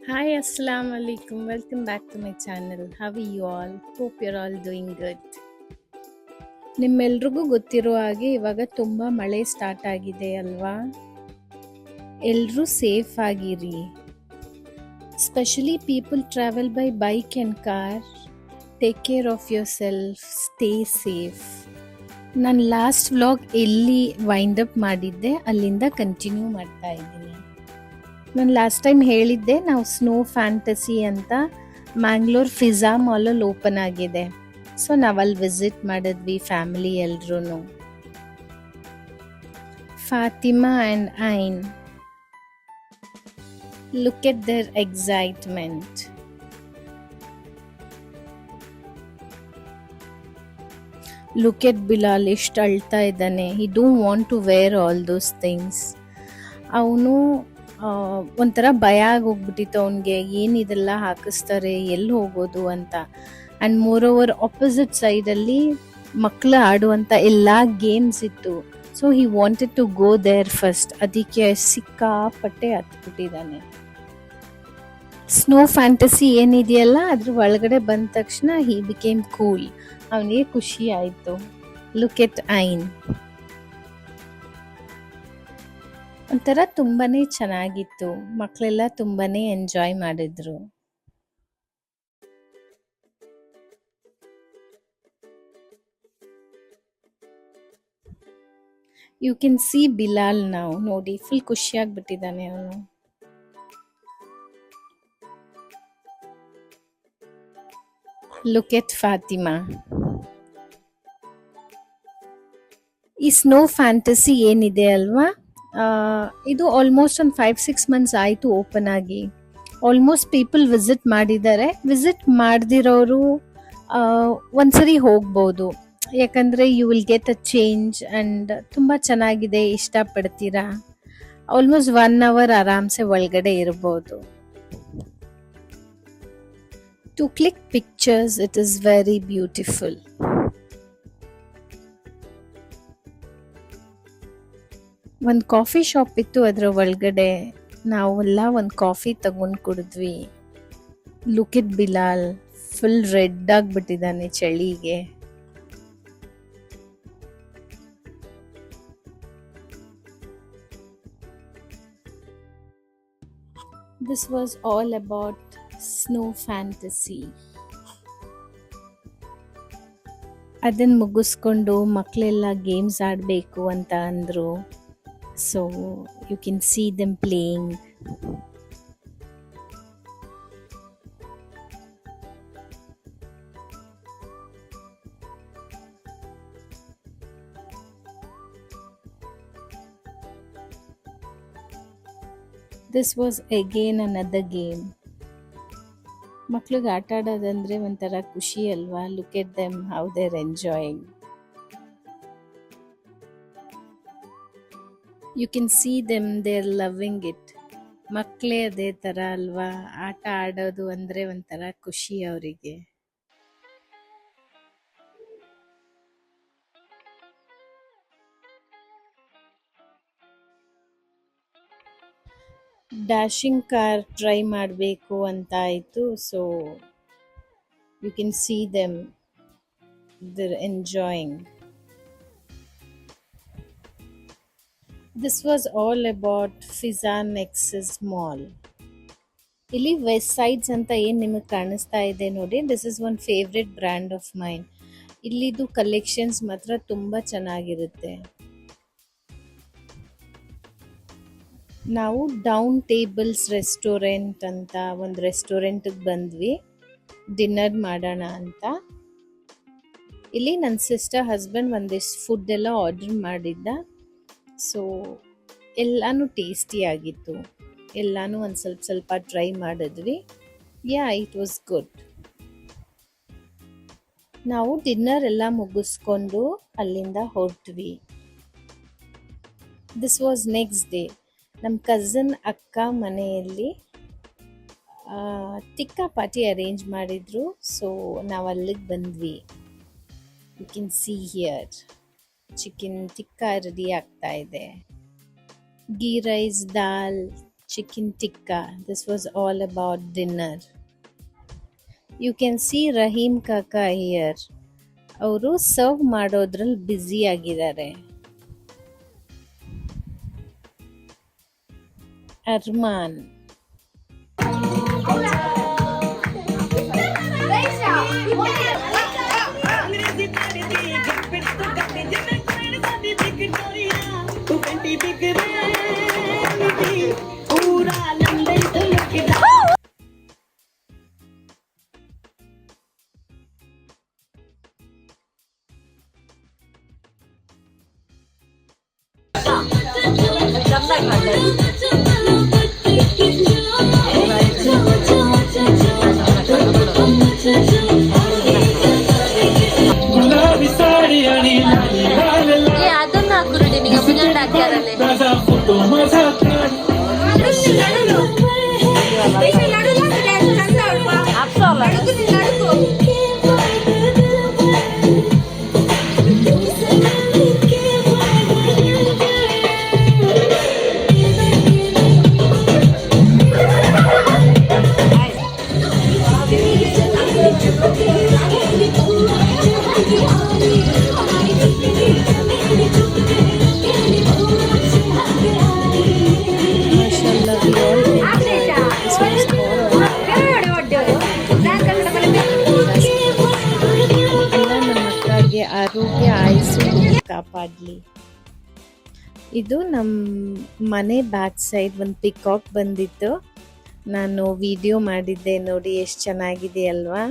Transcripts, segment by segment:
Hi, Assalamu alaikum. Welcome back to my channel. How are you all? Hope you're all doing good. ನಿಮ್ಮೆಲ್ರಿಗೂ ಗೊತ್ತಿರೋ ಹಾಗೆ ಇವಾಗ ತುಂಬ ಮಳೆ ಸ್ಟಾರ್ಟ್ ಆಗಿದೆ ಅಲ್ವಾ? ಎಲ್ಲರೂ ಸೇಫ್ ಆಗಿರಿ. Specially people travel by bike and car. Take care of your self, stay safe. ನಾನು ಲಾಸ್ಟ್ ವ್ಲಾಗ್ ಎಲ್ಲಿ ವೈಂಡ್ ಅಪ್ ಮಾಡಿದ್ದೆ ಅಲ್ಲಿಂದ ಕಂಟಿನ್ಯೂ ಮಾಡ್ತಾ ಇದ್ದೀನಿ. ನಾನು ಲಾಸ್ಟ್ ಟೈಮ್ ಹೇಳಿದ್ದೆ ನಾವು ಸ್ನೋ ಫ್ಯಾಂಟಸಿ ಅಂತ ಮ್ಯಾಂಗ್ಳೂರ್ ಫಿಝಾ ಮಾಲಲ್ಲಿ ಓಪನ್ ಆಗಿದೆ. ಸೊ ನಾವಲ್ಲಿ ವಿಸಿಟ್ ಮಾಡಿದ್ವಿ ಫ್ಯಾಮಿಲಿ ಎಲ್ರೂ. Fatima and Ain, look at their excitement. Look at Bilal ಎಷ್ಟು ಅಳ್ತಾ ಇದ್ದಾನೆ. He don't want to wear all those things. ಅವನು ಒಂಥರ ಭಯ ಆಗೋಗ್ಬಿಟ್ಟಿತ್ತು ಅವನಿಗೆ, ಏನಿದೆಲ್ಲ ಹಾಕಿಸ್ತಾರೆ, ಎಲ್ಲಿ ಹೋಗೋದು ಅಂತ. ಆ್ಯಂಡ್ ಮೋರ್ ಓವರ್ ಆಪೋಸಿಟ್ ಸೈಡಲ್ಲಿ ಮಕ್ಕಳು ಆಡುವಂಥ ಎಲ್ಲ ಗೇಮ್ಸ್ ಇತ್ತು. So he wanted to go there first. ಅದಕ್ಕೆ ಸಿಕ್ಕಾಪಟ್ಟೆ ಹತ್ಬಿಟ್ಟಿದ್ದಾನೆ. ಸ್ನೋ ಫ್ಯಾಂಟಸಿ ಏನಿದೆಯಲ್ಲ ಅದ್ರ ಒಳಗಡೆ ಬಂದ ತಕ್ಷಣ ಹಿ ಬಿಕೇಮ್ ಕೂಲ್. ಅವನಿಗೆ ಖುಷಿ ಆಯಿತು. ಲುಕ್ ಎಟ್ ಐನ್. ಒಂಥರ ತುಂಬಾನೇ ಚೆನ್ನಾಗಿತ್ತು. ಮಕ್ಕಳೆಲ್ಲ ತುಂಬಾನೇ ಎಂಜಾಯ್ ಮಾಡಿದ್ರು. ಯು ಕ್ಯಾನ್ ಸಿ ಬಿಲಾಲ್ ನಾವು ನೋಡಿ ಫುಲ್ ಖುಷಿಯಾಗ್ಬಿಟ್ಟಿದ್ದಾನೆ ಅವನು. Look at Fatima. ಈ ಸ್ನೋ ಫ್ಯಾಂಟಸಿ ಏನಿದೆ ಅಲ್ವಾ, ಇದು ಆಲ್ಮೋಸ್ಟ್ ಒಂದು 5-6 ಮಂತ್ಸ್ ಆಯಿತು ಓಪನ್ ಆಗಿ. ಆಲ್ಮೋಸ್ಟ್ ಪೀಪಲ್ ವಿಸಿಟ್ ಮಾಡಿದ್ದಾರೆ. ವಿಸಿಟ್ ಮಾಡದಿರೋರು ಒಂದ್ಸರಿ ಹೋಗ್ಬೋದು, ಯಾಕಂದರೆ you will get a change. And ತುಂಬ ಚೆನ್ನಾಗಿದೆ, ಇಷ್ಟಪಡ್ತೀರಾ. ಆಲ್ಮೋಸ್ಟ್ 1 hour ಆರಾಮ್ಸೆ ಒಳಗಡೆ ಇರ್ಬೋದು. To click pictures it is very beautiful. ಒಂದು ಕಾಫಿ ಶಾಪ್ ಇತ್ತು ಅದರ ಒಳಗಡೆ. ನಾವೆಲ್ಲ ಒಂದು ಕಾಫಿ ತಗೊಂಡು ಕುಡಿದ್ವಿ. Look it Bilal, full red ಆಗಿಬಿಟ್ಟಿದ್ದಾನೆ ಚಳಿಗೆ. This was all about snow fantasy. ಅದನ್ನು ಮುಗಿಸ್ಕೊಂಡು ಮಕ್ಕಳೆಲ್ಲ ಗೇಮ್ಸ್ ಆಡಬೇಕು ಅಂತ ಅಂದರು. So you can see them playing. This was again another game. ಮಕ್ಳಿಗೆ ಆಟ ಆಡೋದಂದ್ರೆ ಒಂಥರ ಖುಷಿ ಅಲ್ವಾ. Look at them how they're enjoying. You can see them they're loving it. ಮಕ್ಕಳೇ ಅದೇ ಥರ ಅಲ್ವಾ, ಆಟ ಆಡೋದು ಅಂದರೆ ಒಂಥರ ಖುಷಿ ಅವರಿಗೆ. ಡ್ಯಾಶಿಂಗ್ ಕಾರ್ ಟ್ರೈ ಮಾಡಬೇಕು ಅಂತ ಆಯಿತು. So you can see them they're enjoying. This was all about Fiza Nexus Mall. ಇಲ್ಲಿ ವೆಸ್ಟ್ ಸೈಡ್ಸ್ ಅಂತ ಏನು ನಿಮಗೆ ಕಾಣಿಸ್ತಾ ಇದೆ ನೋಡಿ, this is one favourite brand of mine. ಇಲ್ಲಿದು ಕಲೆಕ್ಷನ್ಸ್ ಮಾತ್ರ ತುಂಬ ಚೆನ್ನಾಗಿರುತ್ತೆ. ನಾವು ಡೌನ್ ಟೇಬಲ್ಸ್ ರೆಸ್ಟೋರೆಂಟ್ ಅಂತ ಒಂದು ರೆಸ್ಟೋರೆಂಟಿಗೆ ಬಂದ್ವಿ ಡಿನ್ನರ್ ಮಾಡೋಣ ಅಂತ. ಇಲ್ಲಿ ನನ್ನ ಸಿಸ್ಟರ್ ಹಸ್ಬೆಂಡ್ ಒಂದಿಷ್ಟು ಫುಡ್ ಎಲ್ಲ ಆರ್ಡರ್ ಮಾಡಿದ್ದ. ಸೊ ಎಲ್ಲನೂ ಟೇಸ್ಟಿ ಆಗಿತ್ತು. ಎಲ್ಲನೂ ಒಂದು ಸ್ವಲ್ಪ ಟ್ರೈ ಮಾಡಿದ್ವಿ. Yeah, it was good. ನಾವು ಡಿನ್ನರ್ ಎಲ್ಲ ಮುಗಿಸ್ಕೊಂಡು ಅಲ್ಲಿಂದ ಹೊರಟ್ವಿ. This was next day. ನಮ್ಮ ಕಝನ್ ಅಕ್ಕ ಮನೆಯಲ್ಲಿ ಟಿಕ್ಕಾ ಪಾರ್ಟಿ ಅರೇಂಜ್ ಮಾಡಿದ್ರು. ಸೊ ನಾವು ಅಲ್ಲಿಗೆ ಬಂದ್ವಿ. You can see here chicken tikka ready ಆಗ್ತಾ ಇದೆ. Ghee rice, dal, chicken tikka. This was all about dinner. You can see Rahim Kaka here. ಅವರು ಸರ್ವ್ ಮಾಡೋದ್ರಲ್ಲಿ ಬ್ಯುಸಿ ಆಗಿದ್ದಾರೆ. ಅರ್ಮಾನ್ ಅದನ್ನ ಹಾಕುರುಡಿ ನೀವು ಮುಂಜಾನೆ ಹಾಕ್ಯಾರಲ್ಲೇ Mashallah, we all enjoyed. This was all ಎಲ್ಲ ನಮ್ಮ ಅಕ್ಕಗೆ ಆರೋಗ್ಯ ಆಯುಸ್ಸು ಕಾಪಾಡಲಿ. ಇದು ನಮ್ಮ ಮನೆ ಬ್ಯಾಕ್ ಸೈಡ್ ಒಂದು ಪಿಕಾಕ್ ಬಂದಿತ್ತು. ನಾನು ವಿಡಿಯೋ ಮಾಡಿದ್ದೆ ನೋಡಿ, ಎಷ್ಟು ಚೆನ್ನಾಗಿದೆ ಅಲ್ವಾ.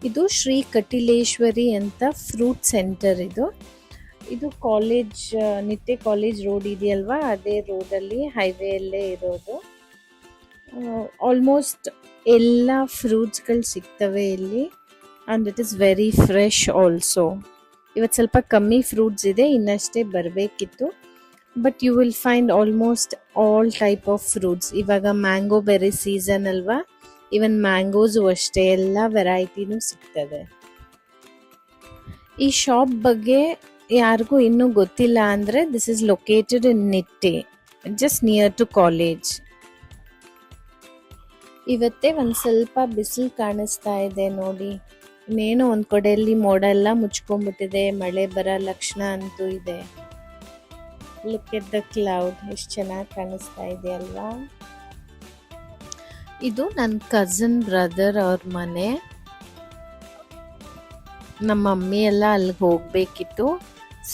ಇದು ಶ್ರೀ ಕಟಿಲೇಶ್ವರಿ ಅಂತ ಫ್ರೂಟ್ ಸೆಂಟರ್. ಇದು ಕಾಲೇಜ್, ನಿತ್ಯ ಕಾಲೇಜ್ ರೋಡ್ ಇದೆಯಲ್ವಾ, ಅದೇ ರೋಡಲ್ಲಿ ಹೈವೇಯಲ್ಲೇ ಇರೋದು. ಆಲ್ಮೋಸ್ಟ್ ಎಲ್ಲ ಫ್ರೂಟ್ಸ್ಗಳು ಸಿಗ್ತವೆ ಇಲ್ಲಿ. And it is very fresh also. ಇವತ್ತು ಸ್ವಲ್ಪ ಕಮ್ಮಿ ಫ್ರೂಟ್ಸ್ ಇದೆ, ಇನ್ನಷ್ಟೇ ಬರಬೇಕಿತ್ತು. But you will find almost all type of fruits. ಇವಾಗ ಮ್ಯಾಂಗೋ ಬೆರಿ ಸೀಸನ್ ಅಲ್ವಾ, ಇವನ್ ಮ್ಯಾಂಗೋಸು ಅಷ್ಟೇ, ಎಲ್ಲ ವೆರೈಟಿನೂ ಸಿಗ್ತದೆ. ಈ ಶಾಪ್ ಬಗ್ಗೆ ಯಾರಿಗೂ ಇನ್ನೂ ಗೊತ್ತಿಲ್ಲ ಅಂದರೆ, this is located in Nitte, just near to college. ಇವತ್ತೇ ಒಂದು ಸ್ವಲ್ಪ ಬಿಸಿಲು ಕಾಣಿಸ್ತಾ ಇದೆ ನೋಡಿ. ಇನ್ನೇನೋ ಒಂದು ಕಡೆಯಲ್ಲಿ ಮೋಡ ಎಲ್ಲ ಮುಚ್ಕೊಂಡ್ಬಿಟ್ಟಿದೆ, ಮಳೆ ಬರೋ ಲಕ್ಷಣ ಅಂತೂ ಇದೆ. ಲುಕ್ ಎಟ್ ದ ಕ್ಲೌಡ್, ಎಷ್ಟು ಚೆನ್ನಾಗಿ ಕಾಣಿಸ್ತಾ ಇದೆ ಅಲ್ವಾ. ಇದು ನನ್ನ ಕಸಿನ್ ಬ್ರದರ್ ಅವ್ರ ಮನೆ. ನಮ್ಮ ಮಮ್ಮಿ ಎಲ್ಲ ಅಲ್ಲಿಗೆ ಹೋಗಬೇಕಿತ್ತು.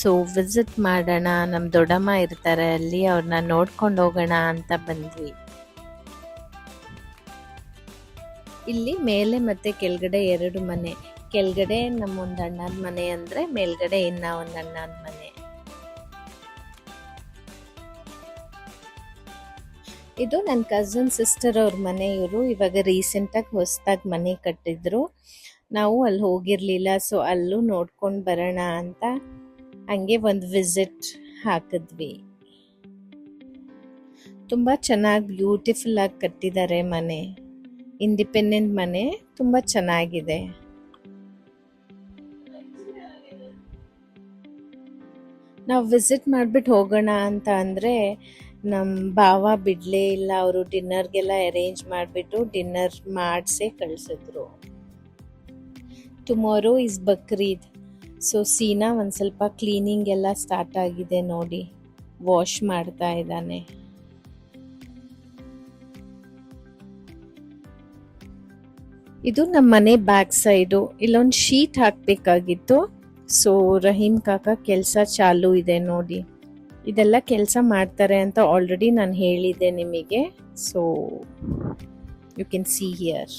ಸೊ ವಿಸಿಟ್ ಮಾಡೋಣ, ನಮ್ಮ ದೊಡ್ಡಮ್ಮ ಇರ್ತಾರೆ ಅಲ್ಲಿ, ಅವ್ರನ್ನ ನೋಡ್ಕೊಂಡು ಹೋಗೋಣ ಅಂತ ಬಂದ್ವಿ. ಇಲ್ಲಿ ಮೇಲೆ ಮತ್ತೆ ಕೆಳಗಡೆ 2 ಮನೆ. ಕೆಳಗಡೆ ನಮ್ಮೊಂದು ಅಣ್ಣನ ಮನೆ ಅಂದರೆ, ಮೇಲ್ಗಡೆ ಇನ್ನ ಒಂದು ಅಣ್ಣನ ಮನೆ. ಇದು ನನ್ನ ಕಸಿನ್ ಸಿಸ್ಟರ್ ಅವ್ರ ಮನೆ. ಇವರು ಇವಾಗ ರೀಸೆಂಟಾಗಿ ಹೊಸದಾಗಿ ಮನೆ ಕಟ್ಟಿದ್ರು. ನಾವು ಅಲ್ಲಿ ಹೋಗಿರಲಿಲ್ಲ, ಸೊ ಅಲ್ಲೂ ನೋಡ್ಕೊಂಡು ಬರೋಣ ಅಂತ ಹಂಗೆ ಒಂದು ವಿಸಿಟ್ ಹಾಕಿದ್ವಿ. ತುಂಬ ಚೆನ್ನಾಗಿ ಬ್ಯೂಟಿಫುಲ್ ಆಗಿ ಕಟ್ಟಿದ್ದಾರೆ ಮನೆ. ಇಂಡಿಪೆಂಡೆಂಟ್ ಮನೆ, ತುಂಬ ಚೆನ್ನಾಗಿದೆ. ನಾವು ವಿಸಿಟ್ ಮಾಡಿಬಿಟ್ಟು ಹೋಗೋಣ ಅಂತ ಅಂದರೆ ನಮ್ಮ ಭಾವ ಬಿಡಲೇ ಇಲ್ಲ. ಅವರು ಡಿನ್ನರ್ಗೆಲ್ಲ ಅರೇಂಜ್ ಮಾಡಿಬಿಟ್ಟು ಡಿನ್ನರ್ ಮಾಡಿಸೇ ಕಳಿಸಿದ್ರು. Tomorrow is Bakrid. ಸೊ ಸೀನಾ ಒಂದು ಸ್ವಲ್ಪ ಕ್ಲೀನಿಂಗ್ ಎಲ್ಲ ಸ್ಟಾರ್ಟ್ ಆಗಿದೆ ನೋಡಿ, ವಾಶ್ ಮಾಡ್ತಾ ಇದ್ದಾನೆ. ಇದು ನಮ್ಮ ಮನೆ ಬ್ಯಾಕ್ ಸೈಡು. ಇಲ್ಲೊಂದು ಶೀಟ್ ಹಾಕಬೇಕಾಗಿತ್ತು. ಸೊ ರಹೀಮ್ ಕಾಕ ಕೆಲಸ ಚಾಲು ಇದೆ ನೋಡಿ. ಇದೆಲ್ಲ ಕೆಲಸ ಮಾಡ್ತಾರೆ ಅಂತ ಆಲ್ರೆಡಿ ನಾನು ಹೇಳಿದ್ದೆ ನಿಮಗೆ. So you can see here.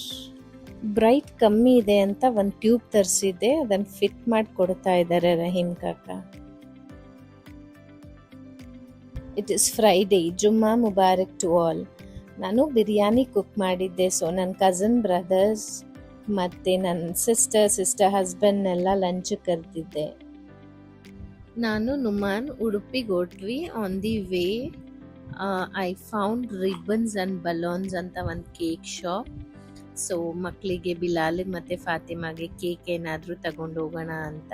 Bright ಕಮ್ಮಿ ಇದೆ ಅಂತ ಒಂದು ಟ್ಯೂಬ್ ತರಿಸಿದ್ದೆ, ಅದನ್ನು ಫಿಟ್ ಮಾಡಿ ಕೊಡ್ತಾ ಇದ್ದಾರೆ ರಹೀಮ್ ಕಾಕ. ಇಟ್ ಇಸ್ ಫ್ರೈಡೇ, ಜುಮ್ಮಾ ಮುಬಾರಕ್ ಟು ಆಲ್. ನಾನು ಬಿರಿಯಾನಿ ಕುಕ್ ಮಾಡಿದ್ದೆ. ಸೊ ನನ್ನ ಕಸಿನ್ ಬ್ರದರ್ಸ್ ಮತ್ತು ನನ್ನ ಸಿಸ್ಟರ್ ಹಸ್ಬೆಂಡ್ನೆಲ್ಲ ಲಂಚ್ ಕರೆದಿದ್ದೆ. ನಾನು ನುಮಾನ್ ಉಡುಪಿಗೆ ಹೊರಟ್ವಿ. On the way I found ribbons and balloons ಅಂತ ಒಂದು ಕೇಕ್ ಶಾಪ್. ಸೊ ಮಕ್ಕಳಿಗೆ ಬಿಲಾಲ್ ಮತ್ತೆ ಫಾತಿಮಾಗೆ ಕೇಕ್ ಏನಾದರೂ ತಗೊಂಡು ಹೋಗೋಣ ಅಂತ.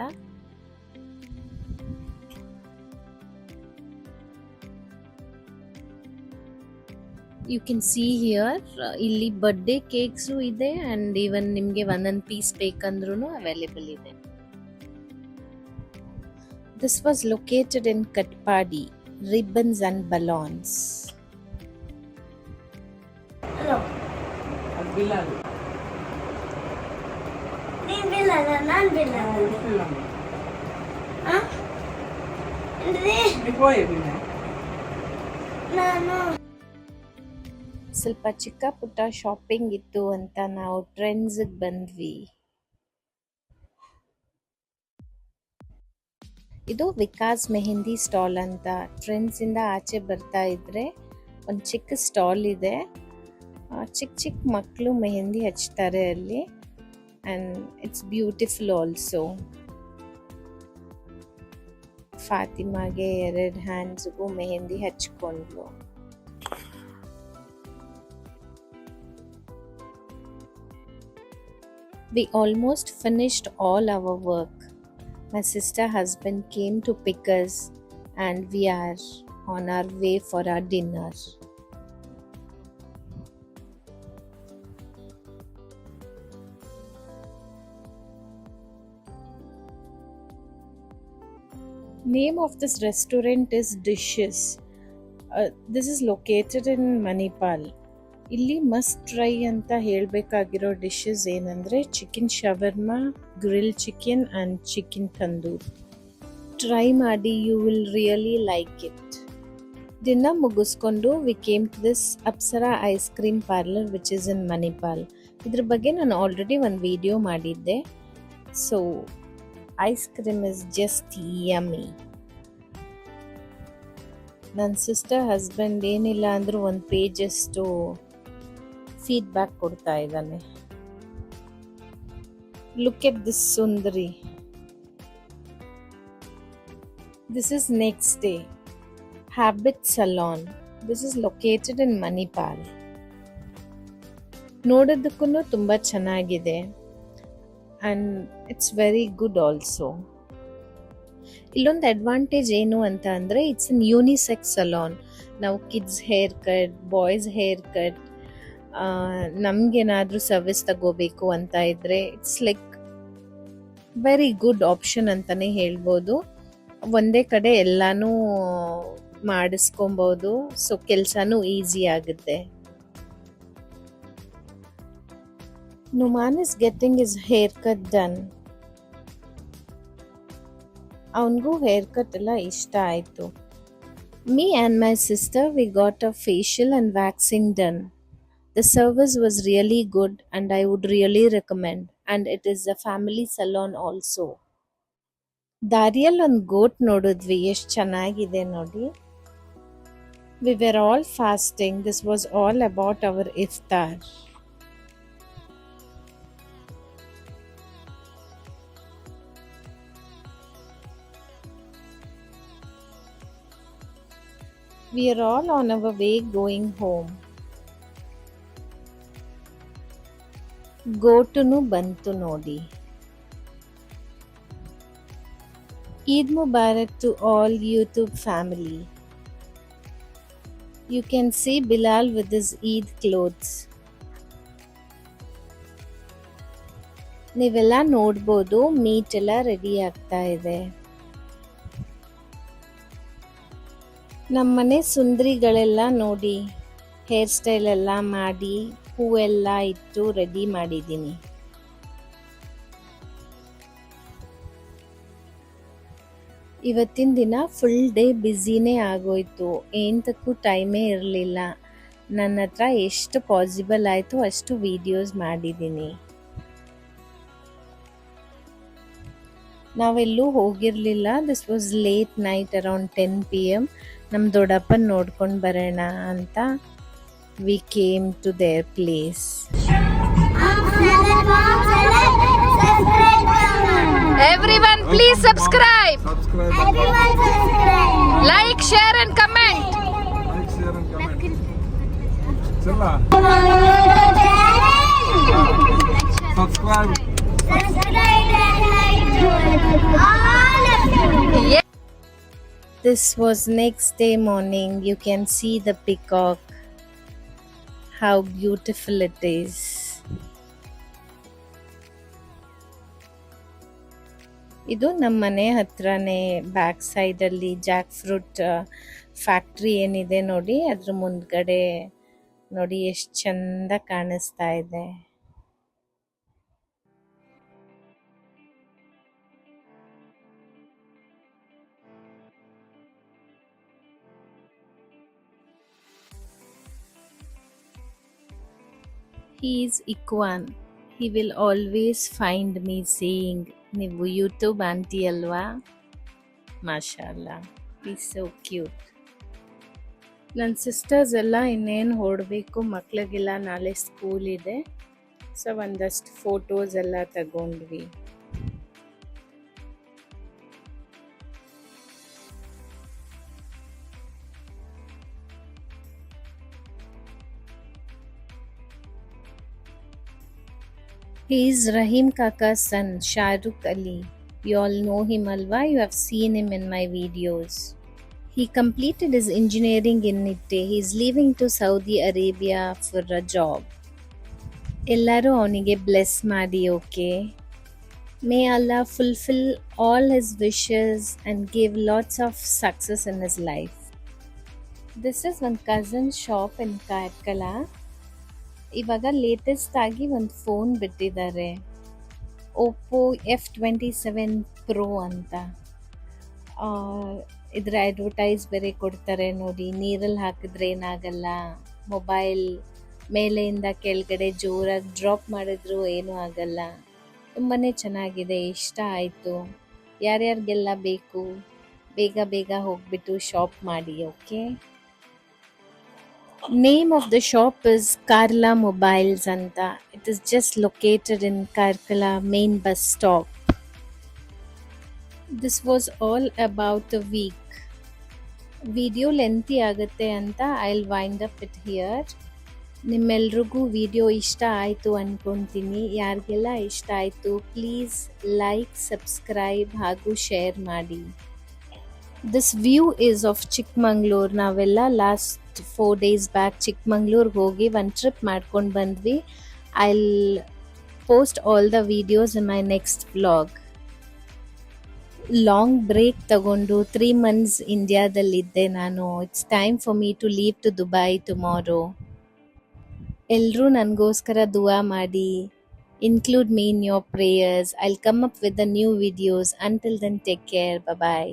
ಯು ಕ್ಯಾನ್ ಸಿ ಹಿಯರ್, ಇಲ್ಲಿ ಬರ್ಡೇ ಕೇಕ್ಸು ಇದೆ ಆ್ಯಂಡ್ ಈವನ್ ನಿಮಗೆ ಒಂದೊಂದು ಪೀಸ್ ಬೇಕಂದ್ರೂ ಅವೈಲೇಬಲ್ ಇದೆ. This was located in Katpadi, ribbons and balloons. Hello. Bilal. Ni Bilal, nan Bilal. Bilal. Huh? Ni. Ni boye Bilal. No. ಸ್ವಲ್ಪ ಚಿಕ್ಕ ಪುಟ್ಟ ಶಾಪಿಂಗ್ ಇತ್ತು ಅಂತ ನಾವು ಟ್ರೆಂಡ್ಸ್ಗೆ ಬಂದ್ವಿ. ಇದು ವಿಕಾಸ್ ಮೆಹಂದಿ ಸ್ಟಾಲ್ ಅಂತ. ಟ್ರೆಂಡ್ಸಿಂದ ಆಚೆ ಬರ್ತಾ ಇದ್ರೆ ಒಂದು ಚಿಕ್ಕ ಸ್ಟಾಲ್ ಇದೆ. ಚಿಕ್ಕ ಮಕ್ಕಳು ಮೆಹಂದಿ ಹಚ್ತಾರೆ ಅಲ್ಲಿ ಆ್ಯಂಡ್ ಇಟ್ಸ್ ಬ್ಯೂಟಿಫುಲ್ ಆಲ್ಸೋ. ಫಾತಿಮಾಗೆ 2 ಹ್ಯಾಂಡ್ಸ್ಗೂ ಮೆಹಂದಿ ಹಚ್ಕೊಂಡ್ಲು. We almost finished all our work. My sister husband came to pick us and we are on our way for our dinner. Name of this restaurant is Dishes. This is located in Manipal. ಇಲ್ಲಿ must try ಅಂತ ಹೇಳಬೇಕಾಗಿರೋ dishes ಏನಂದರೆ chicken shawarma, grill chicken and chicken tandoor. Try ಮಾಡಿ, you will really like it. Dinner ಮುಗಿಸ್ಕೊಂಡು we came to this Apsara ice cream parlour which is in Manipal. ಇದ್ರ ಬಗ್ಗೆ ನಾನು already ಒಂದು ವಿಡಿಯೋ ಮಾಡಿದ್ದೆ. So ice cream is just yummy. ನನ್ನ sister husband ಏನಿಲ್ಲ ಅಂದರೂ ಒಂದು ಪೇಜಷ್ಟು ಫೀಡ್ಬ್ಯಾಕ್ ಕೊಡ್ತಾ ಇದ್ದಾನೆ. ಲುಕ್ ಎಟ್ ದಿಸ್ ಸುಂದರಿ. This is next day habit salon. This is located in Manipal. ನೋಡೋದಕ್ಕೂ ತುಂಬ ಚೆನ್ನಾಗಿದೆ and it's very good also. ಇಲ್ಲೊಂದು ಅಡ್ವಾಂಟೇಜ್ ಏನು ಅಂತ ಅಂದರೆ ಇಟ್ಸ್ ಅನ್ ಯೂನಿಸೆಕ್ಸ್ ಸಲೂನ್. ನಾವು kids hair cut, boys hair cut, ನಮಗೇನಾದರೂ ಸರ್ವಿಸ್ ತಗೋಬೇಕು ಅಂತ ಇದ್ದರೆ it's like very good option ಅಂತಲೇ ಹೇಳ್ಬೋದು. ಒಂದೇ ಕಡೆ ಎಲ್ಲನೂ ಮಾಡಿಸ್ಕೊಬೋದು, ಸೊ ಕೆಲಸನೂ ಈಸಿ ಆಗುತ್ತೆ. Numan is getting his hair cut done. ಅವನಿಗೂ ಹೇರ್ ಕಟ್ ಎಲ್ಲ ಇಷ್ಟ ಆಯಿತು. Me and my sister, we got a facial and waxing done. The service was really good and I would really recommend, and it is a family salon also. ದಾರಿಯಲ್ಲಿ ಒಂದು ಗೋಟ್ ನೋಡಿದ್ವಿ, ಎಷ್ಟು ಚೆನ್ನಾಗಿದೆ ನೋಡಿ. We were all fasting. This was all about our iftar. We are all on our way going home. ಗೋಟುನು ಬಂತು ನೋಡಿ. Eid Mubarak to all YouTube family. You can see Bilal with his Eid clothes. ನೀವೆಲ್ಲ ನೋಡ್ಬೋದು, meet ಎಲ್ಲ ready ಆಗ್ತಾ ಇದೆ. ನಮ್ಮನೆ ಸುಂದರಿಗಳೆಲ್ಲ ನೋಡಿ hair style ಎಲ್ಲ ಮಾಡಿ ಹೂವೆಲ್ಲ ಇಟ್ಟು ರೆಡಿ ಮಾಡಿದ್ದೀನಿ. ಇವತ್ತಿನ ದಿನ ಫುಲ್ ಡೇ ಬ್ಯುಸಿನೇ ಆಗೋಯ್ತು. ಏನಕ್ಕೂ ಟೈಮೇ ಇರಲಿಲ್ಲ. ನನ್ನ ಹತ್ರ ಎಷ್ಟು ಪಾಸಿಬಲ್ ಆಯಿತು ಅಷ್ಟು ವಿಡಿಯೋಸ್ ಮಾಡಿದ್ದೀನಿ. ನಾವೆಲ್ಲೂ ಹೋಗಿರಲಿಲ್ಲ. This was late night, around 10 PM. ನಮ್ಮ ದೊಡ್ಡಪ್ಪನ ನೋಡ್ಕೊಂಡು ಬರೋಣ ಅಂತ we came to their place. Everyone please subscribe. Everyone subscribe. Like, share and comment. Like, share and comment. Challa. Subscribe and like to all of you. This was next day morning. You can see the peacock. How beautiful it is. ಇದು ನಮ್ಮ ಮನೆ ಹತ್ರನೇ back ಸೈಡಲ್ಲಿ Jack fruit factory ಏನಿದೆ ನೋಡಿ, ಅದ್ರ ಮುಂದ್ಗಡೆ ನೋಡಿ ಎಷ್ಟು ಚಂದ ಕಾಣಿಸ್ತಾ ಇದೆ. He is Ikwan. He will always find me saying, ನೀವು ಯೂಟ್ಯೂಬ್ ಆಂಟಿ ಅಲ್ವಾ? ಮಾಶಾಲ್ಲ, ಈಸ್ ಸೋ ಕ್ಯೂಟ್. ನನ್ನ ಸಿಸ್ಟರ್ಸ್ ಎಲ್ಲ ಇನ್ನೇನು ಹೊರಡಬೇಕು, ಮಕ್ಳಿಗೆಲ್ಲ ನಾಳೆ ಸ್ಕೂಲ್ ಇದೆ. ಸೊ ಒಂದಷ್ಟು ಫೋಟೋಸ್ ಎಲ್ಲ ತಗೊಂಡ್ವಿ. He is Rahim Kaka's son, Shahrukh Ali. You all know him alva, you have seen him in my videos. He completed his engineering in Nitte. He is leaving to Saudi Arabia for a job. Ellaru avnige bless ಮಾಡಿ, okay? May Allah fulfill all his wishes and give lots of success in his life. This is one cousin's shop in Karkala. ಇವಾಗ latest ಆಗಿ ಒಂದು phone ಬಿಟ್ಟಿದ್ದಾರೆ, Oppo F27 Pro ಅಂತ. ಇದರ advertise ಬೇರೆ ಕೊಡ್ತಾರೆ ನೋಡಿ. ನೀರಲ್ಲಿ ಹಾಕಿದ್ರೆ ಏನಾಗಲ್ಲ, ಮೊಬೈಲ್ ಮೇಲೆಯಿಂದ ಕೆಳಗಡೆ ಜೋರಾಗಿ ಡ್ರಾಪ್ ಮಾಡಿದ್ರು ಏನೂ ಆಗಲ್ಲ. ತುಂಬಾ ಚೆನ್ನಾಗಿದೆ, ಇಷ್ಟ ಆಯಿತು. ಯಾರ್ಯಾರಿಗೆಲ್ಲ ಬೇಕು ಬೇಗ ಬೇಗ ಹೋಗ್ಬಿಟ್ಟು ಶಾಪ್ ಮಾಡಿ, okay? Name of the shop is Karla Mobiles Anta. It is just located in Karkala main bus stop. This was all about the week. Video lengthy ಆಗುತ್ತೆ ಅಂತ I'll wind up it here. ನಿಮ್ಮೆಲ್ರಿಗೂ video ಇಷ್ಟ ಆಯಿತು ಅಂದ್ಕೊತೀನಿ. ಯಾರಿಗೆಲ್ಲ ಇಷ್ಟ ಆಯಿತು please like, subscribe ಹಾಗೂ ಶೇರ್ ಮಾಡಿ. This view is of Chikmagalur. ನಾವೆಲ್ಲ ಲಾಸ್ಟ್ 4 days ಬ್ಯಾಕ್ ಚಿಕ್ಕಮಂಗ್ಳೂರ್ಗೆ ಹೋಗಿ ಒಂದು ಟ್ರಿಪ್ ಮಾಡ್ಕೊಂಡು ಬಂದ್ವಿ. I'll post all the videos in my next vlog. Long break ತಗೊಂಡು 3 months ಇಂಡಿಯಾದಲ್ಲಿದ್ದೆ ನಾನು. It's time for me to leave to Dubai tomorrow. ಎಲ್ಲರೂ ನನಗೋಸ್ಕರ ದುವಾ ಮಾಡಿ. Include me in your prayers. I'll come up with the new videos. Until then, take care. Bye-bye.